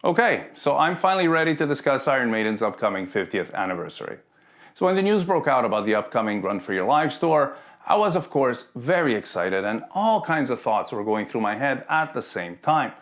Okay, so I'm finally ready to discuss Iron Maiden's upcoming 50th anniversary. So when the news broke out about the upcoming Run For Your Lives tour, I was of course very excited and all kinds of thoughts were going through my head at the same time.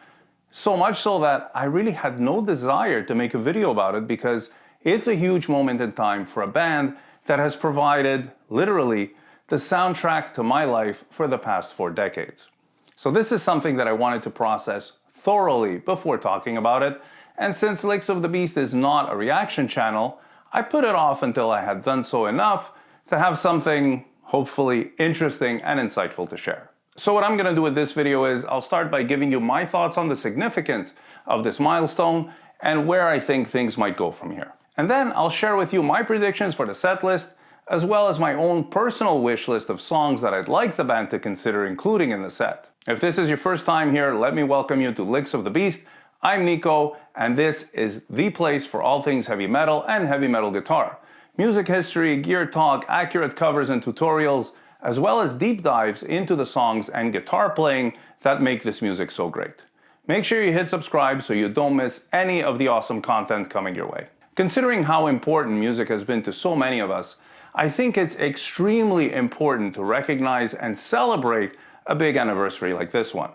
So much so that I really had no desire to make a video about it because it's a huge moment in time for a band that has provided, literally, the soundtrack to my life for the past 4 decades. So this is something that I wanted to process thoroughly before talking about it, and since Licks of the Beast is not a reaction channel, I put it off until I had done so enough to have something hopefully interesting and insightful to share. So what I'm going to do with this video is I'll start by giving you my thoughts on the significance of this milestone and where I think things might go from here. And then I'll share with you my predictions for the set list, as well as my own personal wish list of songs that I'd like the band to consider including in the set. If this is your first time here, let me welcome you to Licks of the Beast. I'm Nico, and this is the place for all things heavy metal and heavy metal guitar. Music history, gear talk, accurate covers and tutorials, as well as deep dives into the songs and guitar playing that make this music so great. Make sure you hit subscribe so you don't miss any of the awesome content coming your way. Considering how important music has been to so many of us, I think it's extremely important to recognize and celebrate a big anniversary like this one.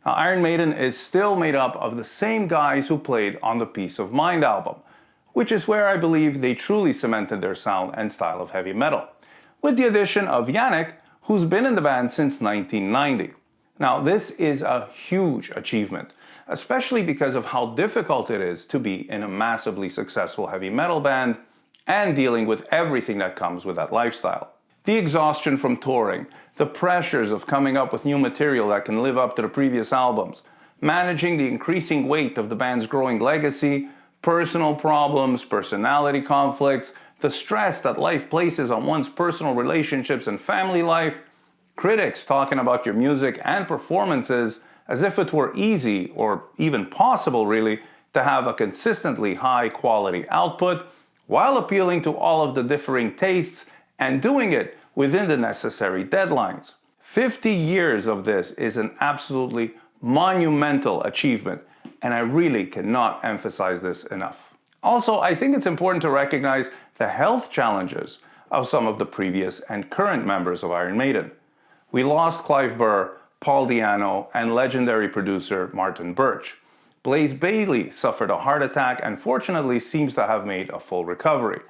Now, Iron Maiden is still made up of the same guys who played on the Peace of Mind album, which is where I believe they truly cemented their sound and style of heavy metal, with the addition of Janick, who's been in the band since 1990. Now, this is a huge achievement, especially because of how difficult it is to be in a massively successful heavy metal band and dealing with everything that comes with that lifestyle. The exhaustion from touring, the pressures of coming up with new material that can live up to the previous albums, managing the increasing weight of the band's growing legacy, personal problems, personality conflicts, the stress that life places on one's personal relationships and family life, critics talking about your music and performances as if it were easy, or even possible really, to have a consistently high quality output, while appealing to all of the differing tastes and doing it within the necessary deadlines. 50 years of this is an absolutely monumental achievement, and I really cannot emphasize this enough. Also, I think it's important to recognize the health challenges of some of the previous and current members of Iron Maiden. We lost Clive Burr, Paul Di'Anno, and legendary producer Martin Birch. Blaze Bayley suffered a heart attack and fortunately seems to have made a full recovery.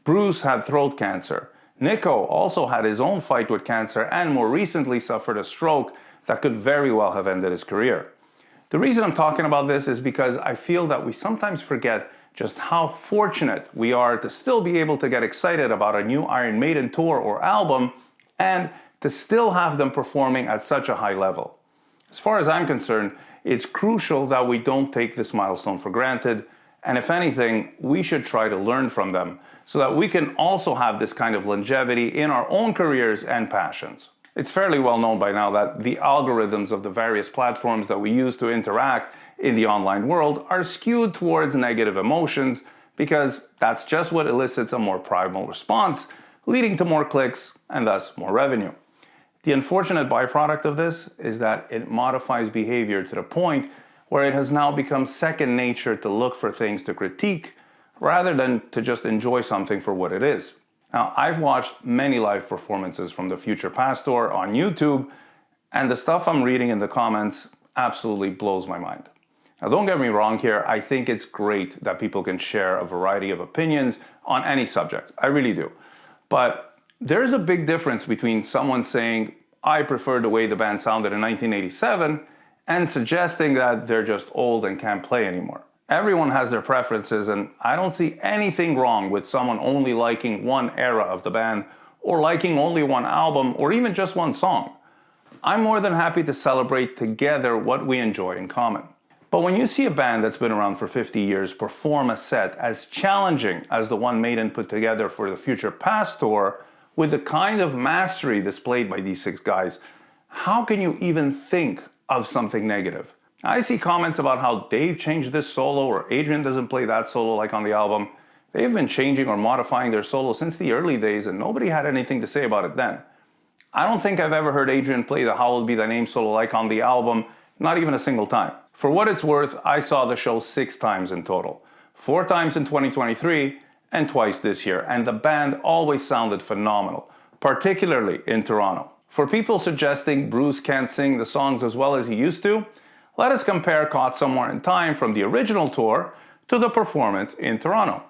Bruce had throat cancer. Nico also had his own fight with cancer and more recently suffered a stroke that could very well have ended his career. The reason I'm talking about this is because I feel that we sometimes forget just how fortunate we are to still be able to get excited about a new Iron Maiden tour or album and to still have them performing at such a high level. As far as I'm concerned, it's crucial that we don't take this milestone for granted, and if anything, we should try to learn from them so that we can also have this kind of longevity in our own careers and passions. It's fairly well known by now that the algorithms of the various platforms that we use to interact in the online world are skewed towards negative emotions because that's just what elicits a more primal response, leading to more clicks and thus more revenue. The unfortunate byproduct of this is that it modifies behavior to the point where it has now become second nature to look for things to critique rather than to just enjoy something for what it is. Now, I've watched many live performances from the Future Past tour on YouTube, and the stuff I'm reading in the comments absolutely blows my mind. Now, don't get me wrong here, I think it's great that people can share a variety of opinions on any subject. I really do. But there's a big difference between someone saying, I prefer the way the band sounded in 1987, and suggesting that they're just old and can't play anymore. Everyone has their preferences, and I don't see anything wrong with someone only liking one era of the band, or liking only one album, or even just one song. I'm more than happy to celebrate together what we enjoy in common. But when you see a band that's been around for 50 years perform a set as challenging as the one Maiden put together for the Future Past tour, with the kind of mastery displayed by these 6 guys, how can you even think of something negative? I see comments about how Dave changed this solo or Adrian doesn't play that solo like on the album. They've been changing or modifying their solo since the early days and nobody had anything to say about it then. I don't think I've ever heard Adrian play the Hallowed Be Thy Name solo like on the album, not even a single time. For what it's worth, I saw the show 6 times in total. 4 times in 2023 and twice this year, and the band always sounded phenomenal, particularly in Toronto. For people suggesting Bruce can't sing the songs as well as he used to, let us compare Caught Somewhere in Time from the original tour to the performance in Toronto.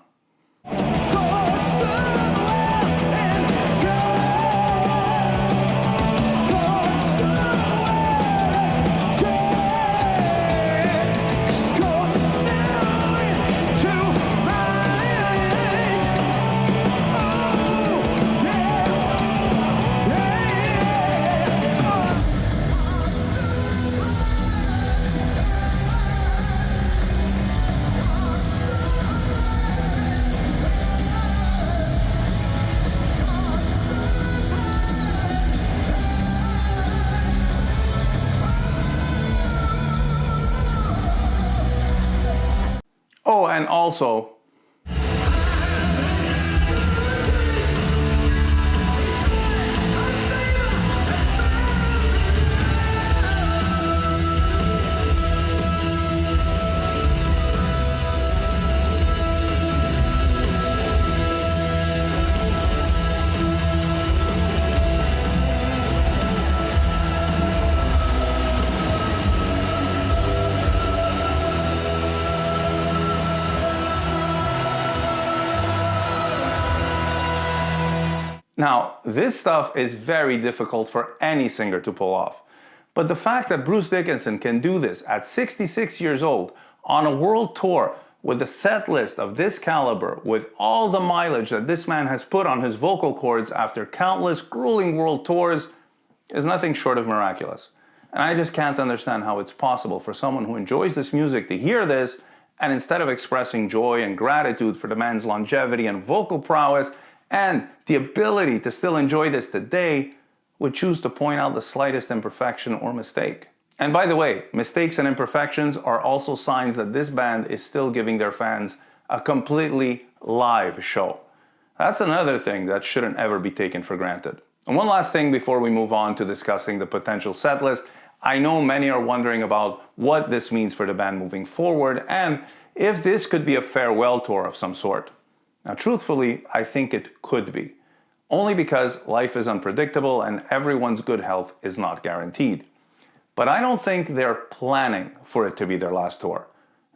Oh, and also, now, this stuff is very difficult for any singer to pull off. But the fact that Bruce Dickinson can do this at 66 years old on a world tour with a set list of this caliber, with all the mileage that this man has put on his vocal cords after countless grueling world tours, is nothing short of miraculous. And I just can't understand how it's possible for someone who enjoys this music to hear this, and instead of expressing joy and gratitude for the man's longevity and vocal prowess, and the ability to still enjoy this today, would choose to point out the slightest imperfection or mistake. And by the way, mistakes and imperfections are also signs that this band is still giving their fans a completely live show. That's another thing that shouldn't ever be taken for granted. And one last thing before we move on to discussing the potential set list. I know many are wondering about what this means for the band moving forward, and if this could be a farewell tour of some sort. Now, truthfully, I think it could be. Only because life is unpredictable and everyone's good health is not guaranteed. But I don't think they're planning for it to be their last tour.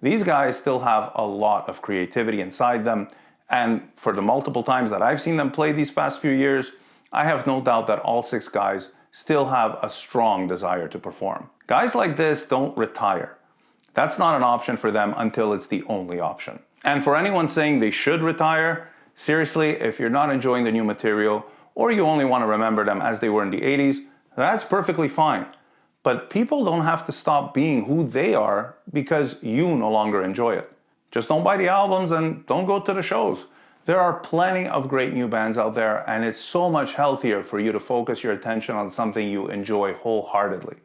These guys still have a lot of creativity inside them, and for the multiple times that I've seen them play these past few years, I have no doubt that all 6 guys still have a strong desire to perform. Guys like this don't retire. That's not an option for them until it's the only option. And for anyone saying they should retire, seriously, if you're not enjoying the new material, or you only want to remember them as they were in the 80s, that's perfectly fine. But people don't have to stop being who they are because you no longer enjoy it. Just don't buy the albums and don't go to the shows. There are plenty of great new bands out there, and it's so much healthier for you to focus your attention on something you enjoy wholeheartedly.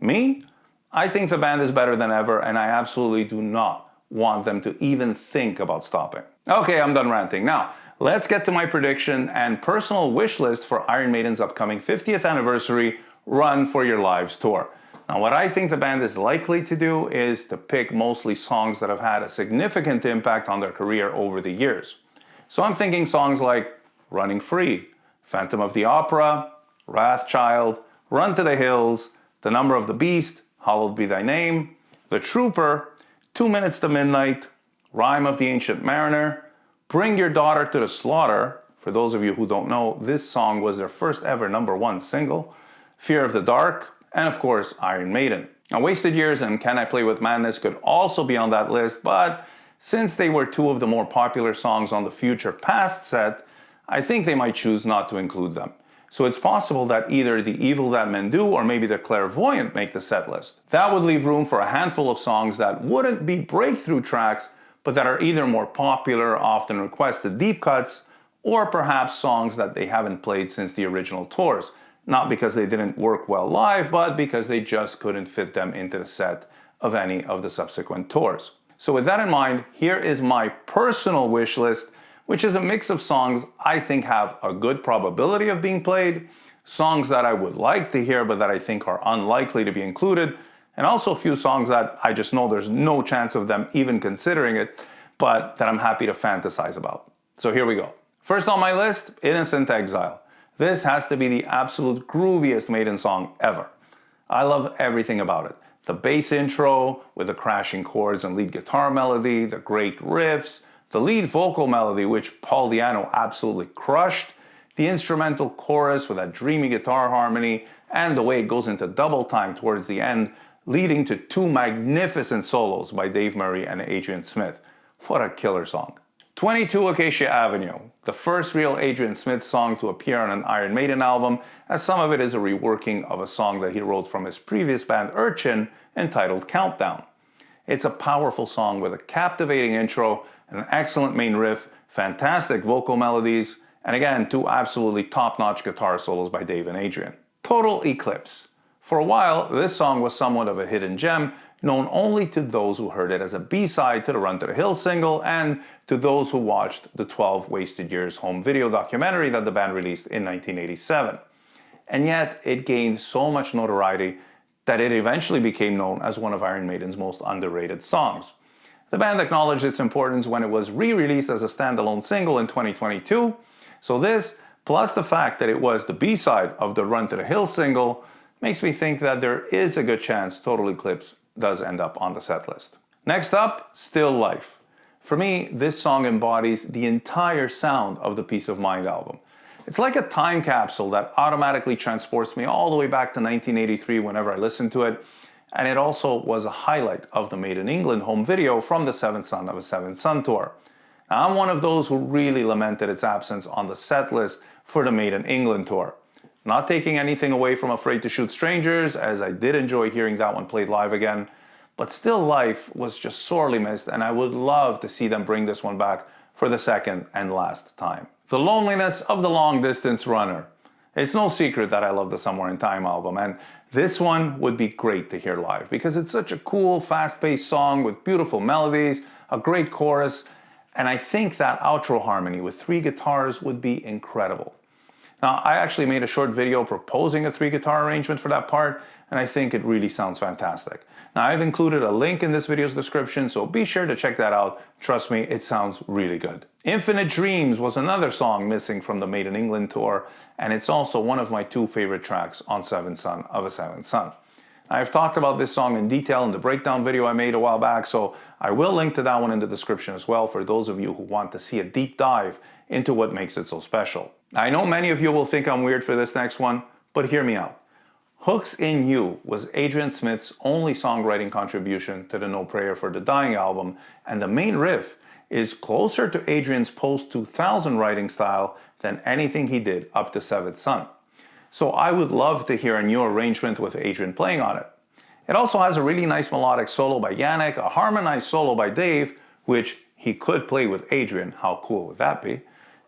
Me? I think the band is better than ever, and I absolutely do not want them to even think about stopping. Okay, I'm done ranting. Now, let's get to my prediction and personal wish list for Iron Maiden's upcoming 50th anniversary Run for Your Lives tour. Now, what I think the band is likely to do is to pick mostly songs that have had a significant impact on their career over the years. So I'm thinking songs like Running Free, Phantom of the Opera, Wrathchild, Run to the Hills, The Number of the Beast, Hallowed Be Thy Name, The Trooper, 2 Minutes to Midnight, Rhyme of the Ancient Mariner, Bring Your Daughter to the Slaughter. For those of you who don't know, this song was their first ever #1 single, Fear of the Dark, and of course, Iron Maiden. Now, Wasted Years and Can I Play With Madness could also be on that list, but since they were 2 of the more popular songs on the Future Past set, I think they might choose not to include them. So it's possible that either The Evil That Men Do or maybe The Clairvoyant make the set list. That would leave room for a handful of songs that wouldn't be breakthrough tracks, but that are either more popular, often requested deep cuts, or perhaps songs that they haven't played since the original tours. Not because they didn't work well live, but because they just couldn't fit them into the set of any of the subsequent tours. So with that in mind, here is my personal wish list, which is a mix of songs I think have a good probability of being played, songs that I would like to hear but that I think are unlikely to be included, and also a few songs that I just know there's no chance of them even considering it, but that I'm happy to fantasize about. So here we go. First on my list, Innocent Exile. This has to be the absolute grooviest Maiden song ever. I love everything about it. The bass intro with the crashing chords and lead guitar melody, the great riffs, the lead vocal melody, which Paul Di'Anno absolutely crushed, the instrumental chorus with that dreamy guitar harmony, and the way it goes into double time towards the end, leading to two magnificent solos by Dave Murray and Adrian Smith. What a killer song. 22 Acacia Avenue, the first real Adrian Smith song to appear on an Iron Maiden album, as some of it is a reworking of a song that he wrote from his previous band Urchin entitled Countdown. It's a powerful song with a captivating intro, an excellent main riff, fantastic vocal melodies, and again, two absolutely top-notch guitar solos by Dave and Adrian. Total Eclipse. For a while, this song was somewhat of a hidden gem, known only to those who heard it as a B-side to the Run to the Hills single and to those who watched the 12 Wasted Years home video documentary that the band released in 1987. And yet, it gained so much notoriety that it eventually became known as one of Iron Maiden's most underrated songs. The band acknowledged its importance when it was re-released as a standalone single in 2022, so this, plus the fact that it was the B-side of the Run to the Hills single, makes me think that there is a good chance Total Eclipse does end up on the set list. Next up, Still Life. For me, this song embodies the entire sound of the Peace of Mind album. It's like a time capsule that automatically transports me all the way back to 1983 whenever I listen to it, and it also was a highlight of the Made in England home video from the Seventh Son of a Seventh Son tour. Now, I'm one of those who really lamented its absence on the set list for the Made in England tour. Not taking anything away from Afraid to Shoot Strangers, as I did enjoy hearing that one played live again, but Still Life was just sorely missed, and I would love to see them bring this one back for the second and last time. The Loneliness of the Long Distance Runner. It's no secret that I love the Somewhere in Time album, and this one would be great to hear live because it's such a cool, fast-paced song with beautiful melodies, a great chorus, and I think that outro harmony with 3 guitars would be incredible. Now, I actually made a short video proposing a 3-guitar arrangement for that part, and I think it really sounds fantastic. Now, I've included a link in this video's description, so be sure to check that out. Trust me, it sounds really good. Infinite Dreams was another song missing from the Made in England tour, and it's also one of my 2 favorite tracks on Seventh Son of a Seventh Son. I've talked about this song in detail in the breakdown video I made a while back, so I will link to that one in the description as well for those of you who want to see a deep dive into what makes it so special. I know many of you will think I'm weird for this next one, but hear me out. Hooks in You was Adrian Smith's only songwriting contribution to the No Prayer for the Dying album, and the main riff is closer to Adrian's post-2000 writing style than anything he did up to Seventh Son. So I would love to hear a new arrangement with Adrian playing on it. It also has a really nice melodic solo by Janick, a harmonized solo by Dave, which he could play with Adrian, how cool would that be,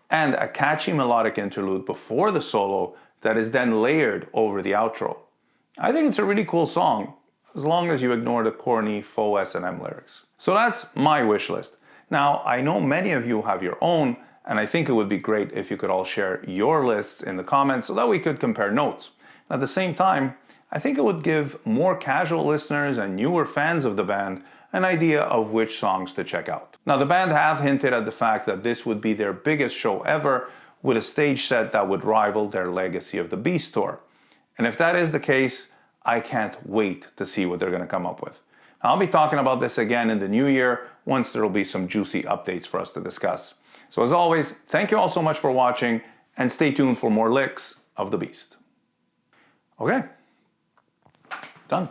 and a catchy melodic interlude before the solo that is then layered over the outro. I think it's a really cool song, as long as you ignore the corny faux S&M lyrics. So that's my wish list. Now, I know many of you have your own, and I think it would be great if you could all share your lists in the comments so that we could compare notes. At the same time, I think it would give more casual listeners and newer fans of the band an idea of which songs to check out. Now, the band have hinted at the fact that this would be their biggest show ever, with a stage set that would rival their Legacy of the Beast tour. And if that is the case, I can't wait to see what they're going to come up with. I'll be talking about this again in the new year once there will be some juicy updates for us to discuss. So as always, thank you all so much for watching, and stay tuned for more licks of the Beast. Okay, done.